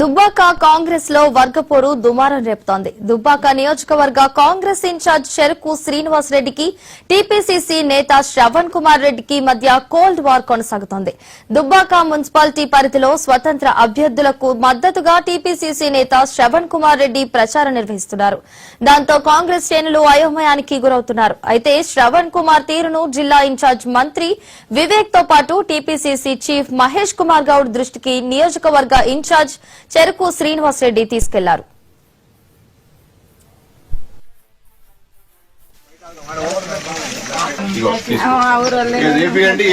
దుబ్బాక కాంగ్రెస్ లో వర్గపోరు దుమారం రేపుతోంది. దుబ్బాక నియోజకవర్గ కాంగ్రెస్ ఇన్ఛార్జ్ చెరుకు శ్రీనివాస్ రెడ్డికి టీపీసీసీ నేత శ్రవణ్ కుమార్ రెడ్డికి మధ్య కోల్డ్ వార్ కొనసాగుతోంది. దుబ్బాక మున్సిపాలిటీ పరిధిలో స్వతంత్ర అభ్యర్థులకు మద్దతుగా టీపీసీసీ నేత శ్రవణ్ కుమార్ రెడ్డి ప్రచారం నిర్వహిస్తున్నారు. దాంతో కాంగ్రెస్ శ్రేణులు అయోమయానికి గురవుతున్నారు. అయితే శ్రవణ్ కుమార్ తీరును జిల్లా ఇన్ఛార్జ్ మంత్రి వివేక్ తో పాటు టీపీసీసీ చీఫ్ మహేష్ కుమార్ గౌడ్ దృష్టికి నియోజకవర్గ ఇన్ఛార్జ్ చెరుకు శ్రీనివాస్ రెడ్డి తీసుకెళ్లారు.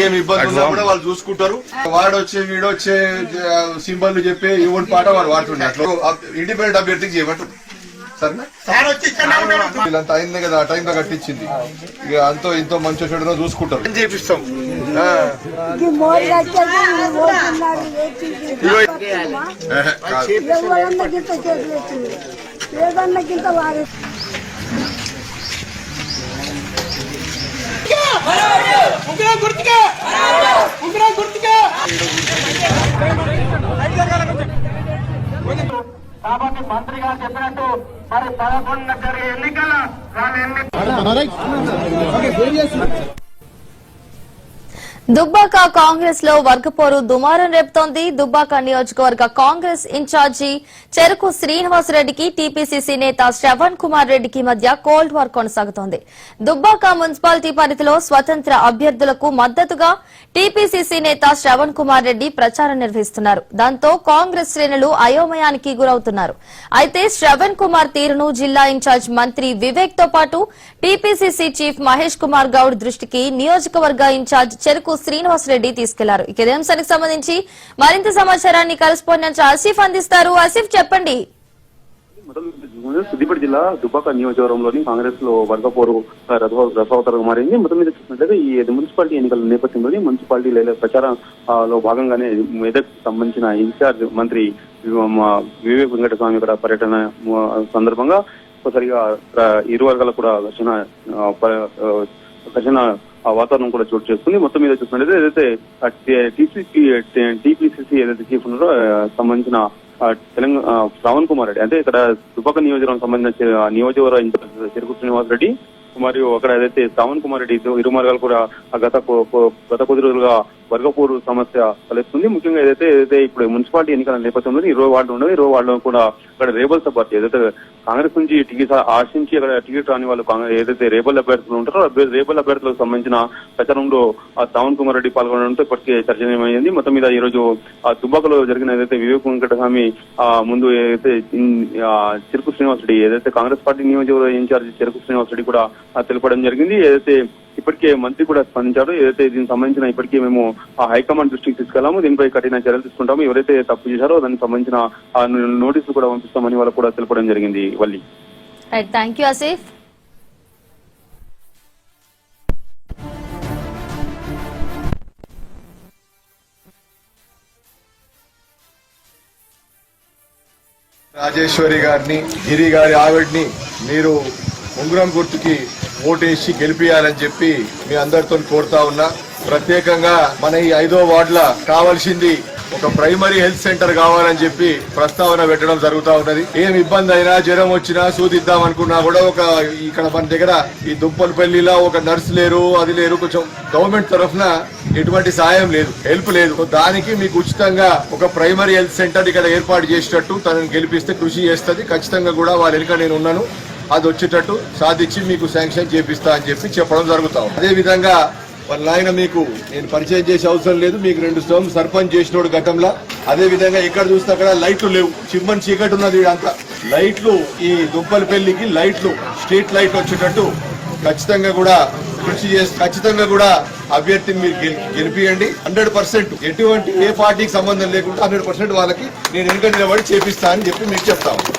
ఏమి ఇబ్బంది ఉన్నా కూడా వాళ్ళు చూసుకుంటారు. వాడొచ్చే వీడొచ్చే సింబల్ చెప్పే ఇవ్వండి పాట వాడు వాడుతుండే అట్లా ఇండిపెండెంట్ అభ్యర్థికి చేయమంటారు. వీళ్ళంతా అయింది కదా, ఆ టైంలో కట్టించింది. ఇక అంతో ఇంతో మంచి చెడునో చూసుకుంటారు. చేపిస్తాం కాబట్టి మంత్రి గారు చెప్పినట్టు మరి 11 జరిగే ఎన్నికల దుబ్బాక కాంగ్రెస్ లో వర్గపోరు దుమారం రేపుతోంది. దుబ్బాక నియోజకవర్గ కాంగ్రెస్ ఇన్ఛార్జి చెరుకు శ్రీనివాస్ రెడ్డికి టీపీసీసీ నేత శ్రవణ్ కుమార్ రెడ్డికి మధ్య కోల్డ్ వార్ కొనసాగుతోంది. దుబ్బాక మున్సిపాలిటీ పరిధిలో స్వతంత్ర అభ్యర్థులకు మద్దతుగా టీపీసీసీ నేత శ్రవణ్ కుమార్ రెడ్డి ప్రచారం నిర్వహిస్తున్నారు. దాంతో కాంగ్రెస్ శ్రేణులు అయోమయానికి గురవుతున్నారు. అయితే శ్రవణ్ కుమార్ తీరును జిల్లా ఇన్ఛార్జ్ మంత్రి వివేక్ తో పాటు టీపీసీసీ చీఫ్ మహేష్ కుమార్ గౌడ్ దృష్టికి నియోజకవర్గ ఇన్ఛార్జ్ చెరుకు శ్రీనివాస్ రెడ్డి తీసుకెళ్లారు. ఇక ఇదే అంశానికి సంబంధించి మరింత సమాచారాన్ని కరెస్పాండెంట్ ఆసిఫ్ అందిస్తారు. ఆసిఫ్, చెప్పండి. సిద్దిపేట జిల్లా దుబ్బాక నియోజకవర్గంలోని కాంగ్రెస్ లో వర్గపోరు రసవతరంగా మారింది. మొత్తం మీద చూసినట్లయితే ఈ మున్సిపాలిటీ ఎన్నికల నేపథ్యంలోని మున్సిపాలిటీ ప్రచారంలో భాగంగానే మెదక్ సంబంధించిన ఇన్ఛార్జ్ మంత్రి వివేక్ వెంకటస్వామి ఇక్కడ పర్యటన సందర్భంగా ఒకసారిగా ఇరు వర్గాలకు కూడా ఘర్షణ వాతావరణం కూడా చోటు చేసుకుంది. మొత్తం మీద చూసినట్లయితే ఏదైతే టీపీసీసీ ఏదైతే చీఫ్ ఉన్నారో సంబంధించిన తెలంగాణ శ్రవణ్ కుమార్ రెడ్డి, అంటే ఇక్కడ దుబ్బాక నియోజకవర్గం సంబంధించిన నియోజకవర్గ చెరుకు శ్రీనివాస్ రెడ్డి మరియు అక్కడ ఏదైతే శ్రవణ్ కుమార్ రెడ్డి ఇరు మార్గాలు కూడా గత కొద్ది రోజులుగా వర్గపోరు సమస్య తలెత్తుంది. ముఖ్యంగా ఏదైతే ఇప్పుడు మున్సిపాలిటీ ఎన్నికల నేపథ్యంలో 20 వార్డులు ఉండవు. 20 వార్డులో కూడా అక్కడ రేబల్ అభ్యర్థి ఏదైతే కాంగ్రెస్ నుంచి టికెట్ ఆశించి అక్కడ టికెట్ రాని వాళ్ళు ఏదైతే రేబల్ అభ్యర్థులు ఉంటారో రేబల్ అభ్యర్థులకు సంబంధించిన ప్రచారంలో శ్రవణ్ కుమార్ రెడ్డి పాల్గొనడంతో ఇప్పటికే చర్చనీయమైంది. మొత్తం మీద ఈ రోజు దుబ్బాకలో జరిగిన ఏదైతే వివేక్ వెంకటస్వామి ముందు ఏదైతే చెరుకు శ్రీనివాస్ రెడ్డి ఏదైతే కాంగ్రెస్ పార్టీ నియోజకవర్గ ఇన్ఛార్జ్ చెరుకు శ్రీనివాస్ రెడ్డి కూడా తెలపడం జరిగింది. ఏదైతే ఇప్పటికే మంత్రి కూడా స్పందించారు. ఏదైతే దీనికి సంబంధించిన ఇప్పటికే మేము హైకమాండ్ దృష్టికి తీసుకెళ్లాము, దీనిపై కఠిన చర్యలు తీసుకుంటాము, ఎవరైతే తప్పు చేశారో దానికి సంబంధించిన నోటీసులు కూడా పంపిస్తామని వాళ్ళు కూడా తెలపడం జరిగింది. Valli, thank you Asif. రాజేశ్వరి గారిని, గిరి గారి ఆవిడ్ని మీరు ఉంగరం గుర్తుకి ఓటేసి గెలిపియాలని చెప్పి మీ అందరితో కోరుతా ఉన్నా. ప్రత్యేకంగా మన ఈ 5వ వార్డుల కావాల్సింది ఒక ప్రైమరీ హెల్త్ సెంటర్ కావాలని చెప్పి ప్రస్తావన పెట్టడం జరుగుతా ఉన్నది. ఏం ఇబ్బంది అయినా, జ్వరం వచ్చినా, సూదిద్దాం అనుకున్నా కూడా ఇక్కడ మన దగ్గర ఈ దుప్పలపల్లిలో ఒక నర్సు లేరు, అది లేరు. కొంచెం గవర్నమెంట్ తరఫున ఎటువంటి సాయం లేదు, హెల్ప్ లేదు. దానికి మీకు ఉచితంగా ఒక ప్రైమరీ హెల్త్ సెంటర్ ఇక్కడ ఏర్పాటు చేసేటట్టు తనని గెలిపిస్తే కృషి చేస్తుంది. ఖచ్చితంగా కూడా వాళ్ళ వెనుక నేను ఉన్నాను, అది వచ్చేటట్టు సాధించి మీకు శాంక్షన్ చేపిస్తా అని చెప్పి చెప్పడం జరుగుతాం. అదే విధంగా వాళ్ళ ఆయన మీకు నేను పరిచయం చేసే అవసరం లేదు, మీకు 2 టర్మ్ సర్పంచ్ చేసినోడు గతంలో. అదే విధంగా ఇక్కడ చూస్తే అక్కడ లైట్లు లేవు, చిమ్మని చీకటి ఉన్నది. అంతా లైట్లు, ఈ దుప్పలపల్లికి లైట్లు, స్ట్రీట్ లైట్ వచ్చేటట్టు ఖచ్చితంగా కూడా కృషి చేసి ఖచ్చితంగా కూడా అభ్యర్థిని మీరు గెలిపియండి. 100% ఎటువంటి ఏ పార్టీకి సంబంధం లేకుండా 100% వాళ్ళకి నేను వెనుక నిలబడి చేపిస్తా అని చెప్పి మీకు చెప్తాను.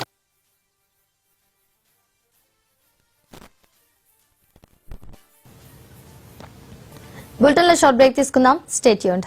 బులెటిన్లో షార్ట్ బ్రేక్ తీసుకుందాం. Stay tuned.